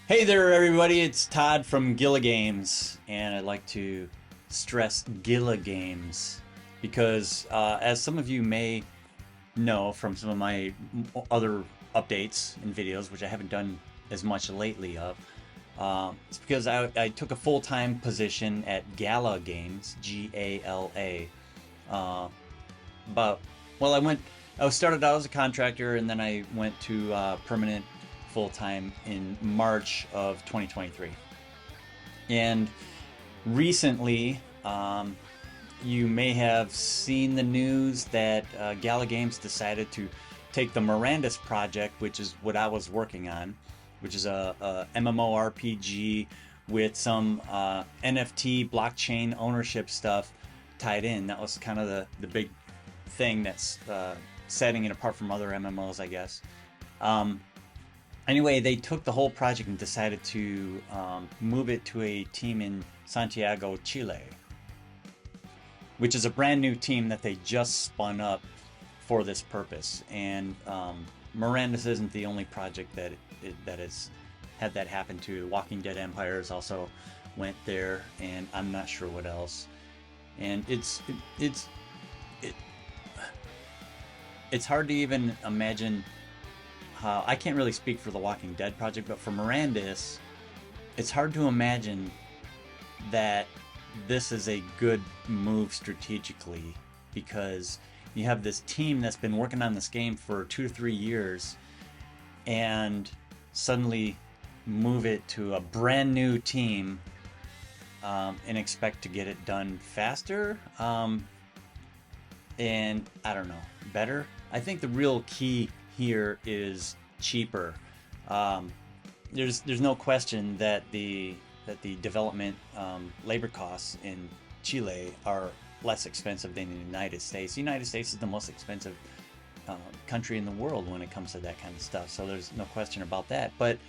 Hey there, everybody. It's Todd from Gala Games, and I'd like to stress Gala Games because, as some of you may know from some of my other updates and videos, which I haven't done as much lately of, it's because I took a full-time position at Gala Games, Gala. Uh, but I started out as a contractor, and then I went to permanent full time in March of 2023. And recently, you may have seen the news that Gala Games decided to take the Mirandus project, which is what I was working on, which is a MMORPG with some NFT blockchain ownership stuff tied in. That was kind of the big thing that's setting it apart from other MMOs, I guess. Anyway, they took the whole project and decided to move it to a team in Santiago, Chile, which is a brand new team that they just spun up for this purpose. And Mirandus isn't the only project that has had that happen to. Walking Dead Empires also went there, and I'm not sure what else. And it's hard to even imagine how. I can't really speak for the Walking Dead project, but for Mirandus, it's hard to imagine that this is a good move strategically, because you have this team that's been working on this game for 2 to 3 years and suddenly move it to a brand new team and expect to get it done faster and I don't know, better. I think the real key here is cheaper. There's no question that the development labor costs in Chile are less expensive than the United States. The United States is the most expensive country in the world when it comes to that kind of stuff. So there's no question about that. But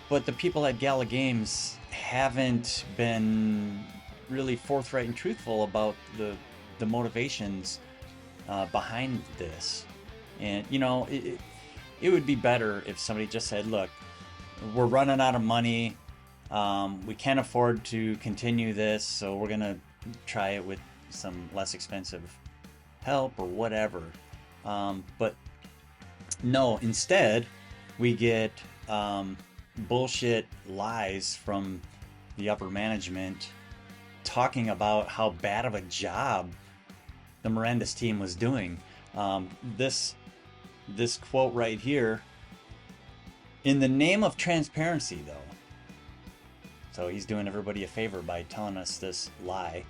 the people at Gala Games haven't been really forthright and truthful about the motivations behind this. And it would be better if somebody just said, look, we're running out of money, we can't afford to continue this, so we're gonna try it with some less expensive help or whatever. But no, instead we get bullshit lies from the upper management talking about how bad of a job the Mirandus team was doing. This quote right here: in the name of transparency, though. So he's doing everybody a favor by telling us this lie.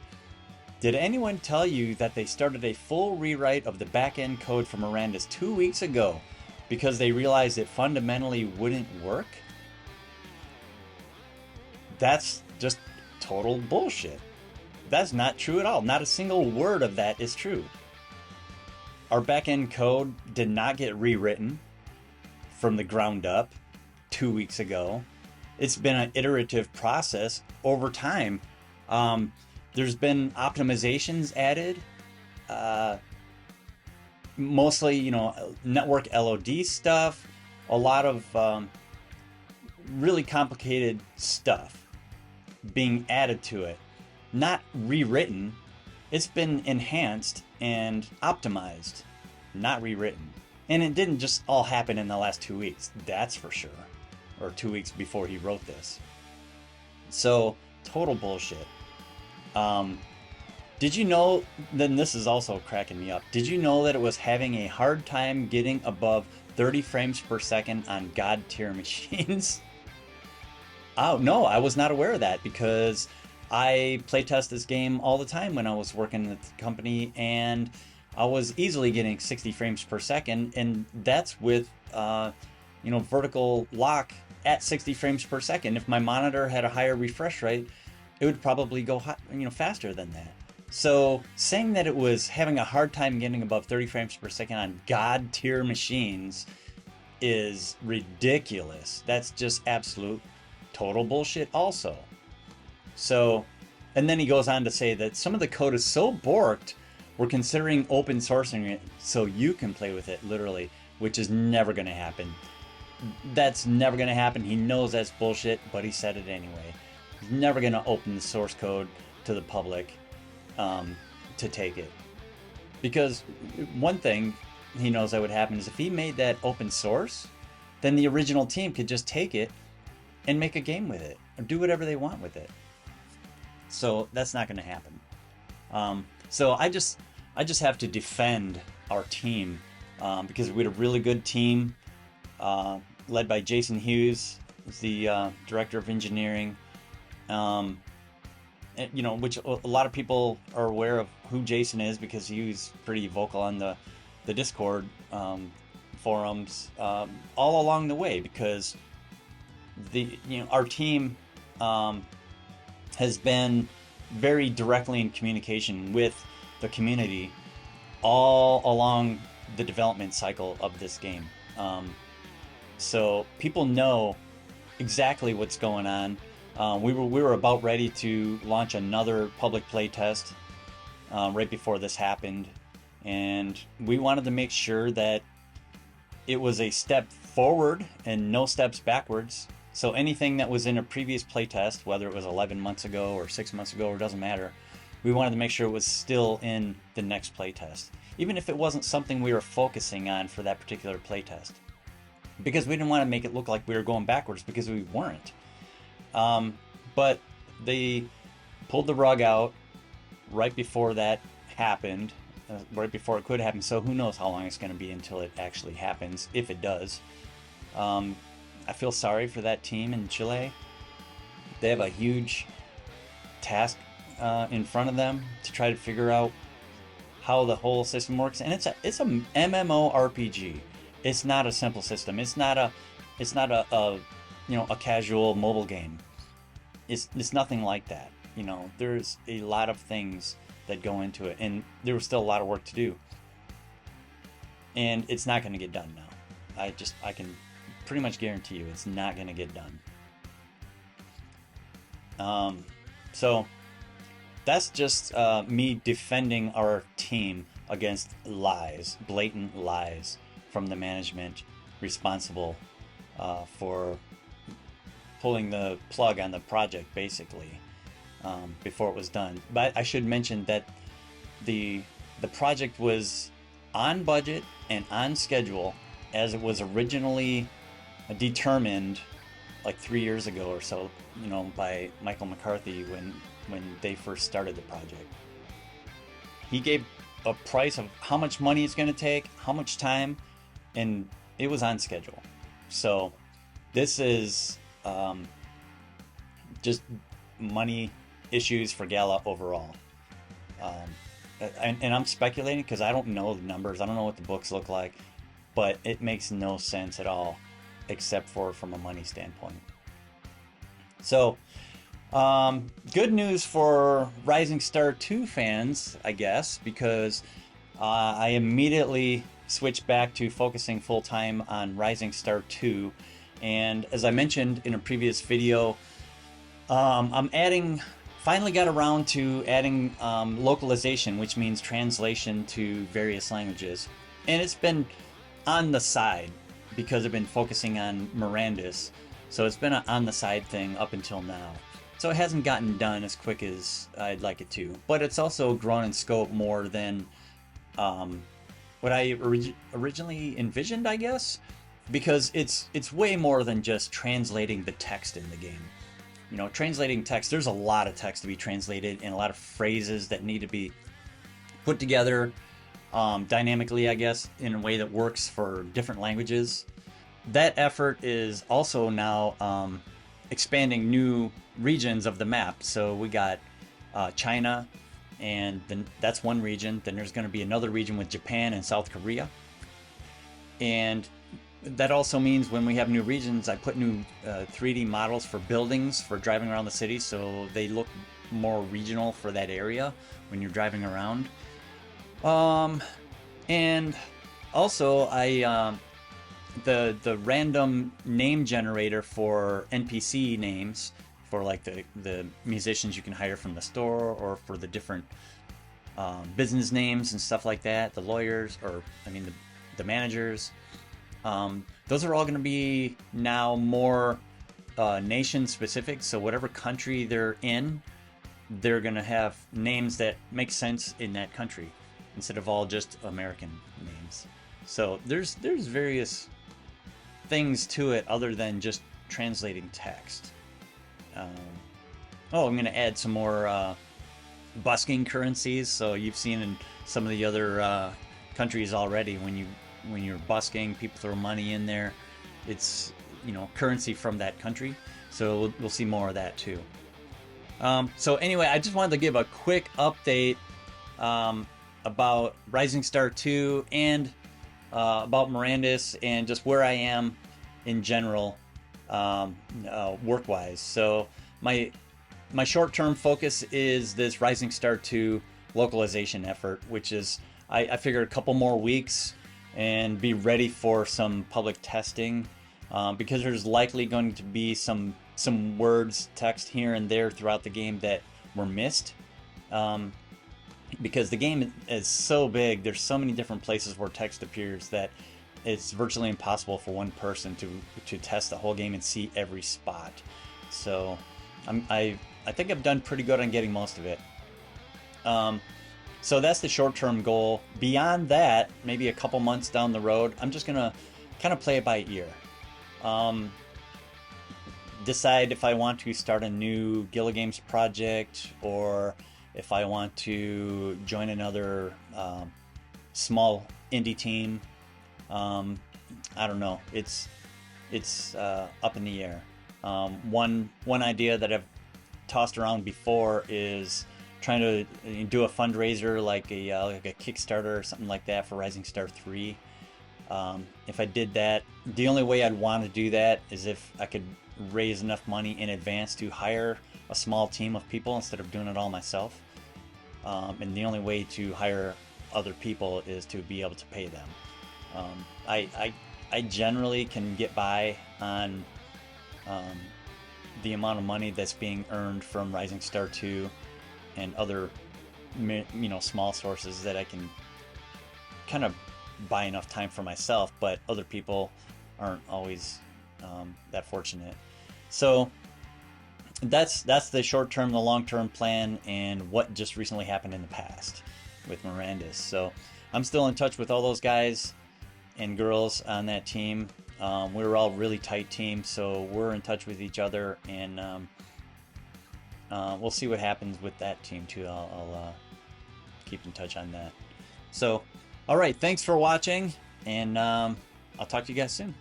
Did anyone tell you that they started a full rewrite of the back-end code for Mirandus 2 weeks ago because they realized it fundamentally wouldn't work? That's just total bullshit. That's not true at all. Not a single word of that is true. Our back-end code did not get rewritten from the ground up 2 weeks ago. It's been an iterative process over time. There's been optimizations added, mostly, network LOD stuff, a lot of really complicated stuff being added to it. Not rewritten. It's been enhanced and optimized, not rewritten. And it didn't just all happen in the last 2 weeks, that's for sure. Or 2 weeks before he wrote this. So, total bullshit. Did you know, then this is also cracking me up, did you know that it was having a hard time getting above 30 frames per second on God tier machines? Oh, no, I was not aware of that, because I playtest this game all the time when I was working at the company, and I was easily getting 60 frames per second, and that's with vertical lock at 60 frames per second. If my monitor had a higher refresh rate, it would probably go faster than that. So saying that it was having a hard time getting above 30 frames per second on God tier machines is ridiculous. That's just absolute total bullshit also. So, and then he goes on to say that some of the code is so borked, we're considering open sourcing it so you can play with it, literally, which is never going to happen. that's never going to happen. He knows that's bullshit, but he said it anyway. He's never going to open the source code to the public to take it. Because one thing he knows that would happen is if he made that open source, then the original team could just take it and make a game with it or do whatever they want with it. So that's not going to happen. So I just have to defend our team because we had a really good team led by Jason Hughes, who's the director of engineering. And, you know, which a lot of people are aware of who Jason is because he was pretty vocal on the Discord forums all along the way, because our team has been very directly in communication with the community all along the development cycle of this game. So people know exactly what's going on. We were about ready to launch another public play test right before this happened, and we wanted to make sure that it was a step forward and no steps backwards. So anything that was in a previous playtest, whether it was 11 months ago or 6 months ago, or it doesn't matter, we wanted to make sure it was still in the next playtest, even if it wasn't something we were focusing on for that particular playtest, because we didn't want to make it look like we were going backwards, because we weren't. But they pulled the rug out right before that happened, right before it could happen. So who knows how long it's going to be until it actually happens, if it does. I feel sorry for that team in Chile. They have a huge task in front of them to try to figure out how the whole system works, and it's a MMORPG. It's not a simple system. It's not a casual mobile game. It's nothing like that. You know, there's a lot of things that go into it, and there was still a lot of work to do. And it's not going to get done now. I can pretty much guarantee you it's not going to get done. So that's just me defending our team against lies, blatant lies from the management responsible for pulling the plug on the project, basically, before it was done. But I should mention that the project was on budget and on schedule as it was originally determined like 3 years ago or so, you know, by Michael McCarthy when they first started the project. He gave a price of how much money it's going to take, how much time, and it was on schedule. So this is just money issues for Gala overall. And I'm speculating because I don't know the numbers. I don't know what the books look like, but it makes no sense at all, except for from a money standpoint. So, good news for Rising Star 2 fans, I guess, because I immediately switched back to focusing full-time on Rising Star 2. And as I mentioned in a previous video, finally got around to adding localization, which means translation to various languages. And it's been on the side because I've been focusing on Mirandus. So it's been an on the side thing up until now. So it hasn't gotten done as quick as I'd like it to. But it's also grown in scope more than what I originally envisioned, I guess. Because it's way more than just translating the text in the game. You know, translating text, there's a lot of text to be translated and a lot of phrases that need to be put together dynamically, I guess, in a way that works for different languages. That effort is also now expanding new regions of the map. So we got China, and then that's one region. Then there's going to be another region with Japan and South Korea. And that also means when we have new regions, I put new 3D models for buildings for driving around the city, so they look more regional for that area when you're driving around. And also the random name generator for NPC names for like the musicians you can hire from the store, or for the different business names and stuff like that, the lawyers, or I mean the managers. Those are all going to be now more nation specific. So whatever country they're in, they're going to have names that make sense in that country instead of all just American names. So there's various things to it other than just translating text. Oh, I'm going to add some more busking currencies. So you've seen in some of the other countries already, when you're busking, people throw money in there. It's, you know, currency from that country. So we'll see more of that too. So anyway, I just wanted to give a quick update about Rising Star 2 and about Mirandus and just where I am in general work-wise. So my short-term focus is this Rising Star 2 localization effort, which is I figured a couple more weeks and be ready for some public testing, because there's likely going to be some words, text here and there throughout the game that were missed, because the game is so big. There's so many different places where text appears that it's virtually impossible for one person to test the whole game and see every spot. So I think I've done pretty good on getting most of it. So that's the short-term goal. Beyond that, maybe a couple months down the road, I'm just gonna kind of play it by ear. Decide if I want to start a new Gala Games project, or if I want to join another small indie team. I don't know. It's up in the air. One idea that I've tossed around before is trying to do a fundraiser like a Kickstarter or something like that for Rising Star 3. If I did that, the only way I'd want to do that is if I could raise enough money in advance to hire a small team of people instead of doing it all myself. And the only way to hire other people is to be able to pay them. I generally can get by on the amount of money that's being earned from Rising Star 2 and other, you know, small sources that I can kind of buy enough time for myself, but other people aren't always that fortunate. So that's the short-term, the long-term plan, and what just recently happened in the past with Mirandus. So I'm still in touch with all those guys and girls on that team. We were all really tight team, so we're in touch with each other, and we'll see what happens with that team too. I'll keep in touch on that. So, all right, thanks for watching, and I'll talk to you guys soon.